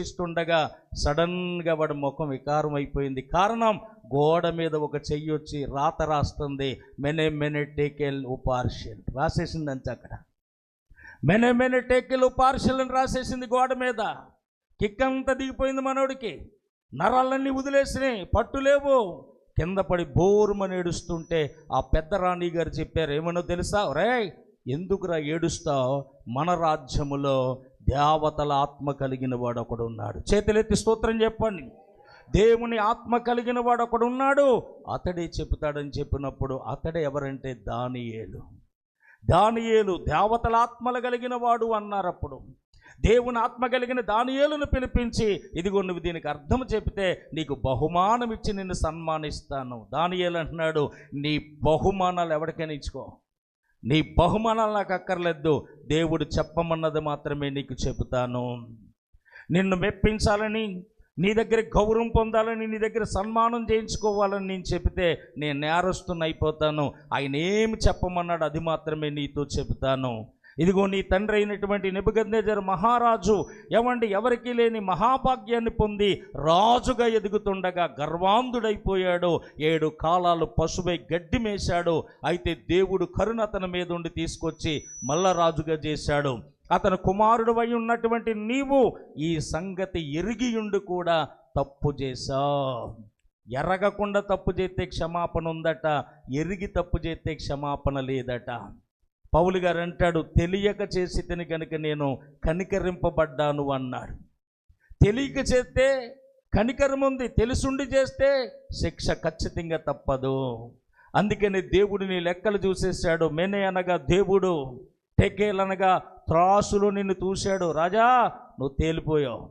ఇస్తుండగా సడన్గా వాడి ముఖం వికారం అయిపోయింది. కారణం, గోడ మీద ఒక చెయ్యి వచ్చి రాత రాస్తుంది, మెనే మెనే టేకెల్ ఉపార్షియల్ రాసేసింది. అంతే అక్కడ మెనే మెనే టేకెల్ ఉపార్షియల్ అని రాసేసింది గోడ మీద. కిక్కంతా దిగిపోయింది మనోడికి, నరాలన్నీ వదిలేసినాయి, పట్టులేవు. కింద పడి బోరుమని ఏడుస్తుంటే ఆ పెద్ద రాణి గారు చెప్పారు, ఏమనో తెలుసా, రే ఎందుకురా ఏడుస్తావు, మన రాజ్యములో దేవతల ఆత్మ కలిగిన వాడు ఒకడు ఉన్నాడు. చేతులెత్తి స్తోత్రం చెప్పండి. దేవుని ఆత్మ కలిగిన వాడు ఒకడు ఉన్నాడు, అతడే చెబుతాడని చెప్పినప్పుడు అతడే ఎవరంటే దానియేలు. దానియేలు దేవతల ఆత్మలు కలిగిన వాడు అన్నారు. అప్పుడు దేవుని ఆత్మ కలిగిన దానియేలును పిలిపించి, ఇదిగో నువ్వు దీనికి అర్థం చెబితే నీకు బహుమానం ఇచ్చి నిన్ను సన్మానిస్తాను. దానియేలు అంటున్నాడు, నీ బహుమానాలు ఎవరికైనా ఇచ్చుకో, నీ బహుమానాలు నాకు అక్కర్లేదు, దేవుడు చెప్పమన్నది మాత్రమే నీకు చెబుతాను. నిన్ను మెప్పించాలని, నీ దగ్గర గౌరవం పొందాలని, నీ దగ్గర సన్మానం చేయించుకోవాలని నేను చెబితే నేను నేరస్తుని అయిపోతాను. ఆయన ఏమి చెప్పమన్నాడు అది మాత్రమే నీతో చెబుతాను. ఇదిగో నీ తండ్రి అయినటువంటి నెబుకద్నెజరు మహారాజు ఎవరికి లేని మహాభాగ్యాన్ని పొంది రాజుగా ఎదుగుతుండగా గర్వాంధుడైపోయాడు. 7 కాలాలు పశువై గడ్డి మేశాడు. అయితే దేవుడు కరుణ అతని మీద ఉండి తీసుకొచ్చి మళ్ళా రాజుగా చేశాడు. అతను కుమారుడు అయి ఉన్నటువంటి నీవు ఈ సంగతి ఎరిగియుండి కూడా తప్పు చేశావు. ఎరగకుండా తప్పు చేస్తే క్షమాపణ ఉందట, ఎరిగి తప్పు చేస్తే క్షమాపణ లేదట. పౌలు గారు అంటాడు, తెలియక చేసి తిని కనుక నేను కనికరింపబడ్డాను అన్నాడు. తెలియక చేస్తే కనికరం ఉంది, తెలుసుండి చేస్తే శిక్ష ఖచ్చితంగా తప్పదు. అందుకని దేవుడు నీ లెక్కలు చూసేశాడు. మెనే అనగా దేవుడు, టెకేల్ అనగా త్రాసులో నిన్ను చూశాడు. రాజా నువ్వు తేలిపోయావు,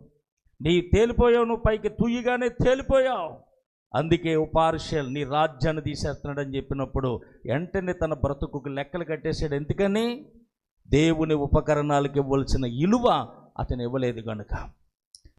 నువ్వు పైకి తుయ్యగానే తేలిపోయావు. అందుకే ఉపార్షియల్ నీ రాజ్యాన్ని తీసేస్తున్నాడని చెప్పినప్పుడు వెంటనే తన బ్రతుకుకు లెక్కలు కట్టేశాడు. ఎందుకని? దేవుని ఉపకరణాలకు ఇవ్వాల్సిన విలువ అతను ఇవ్వలేదు కనుక.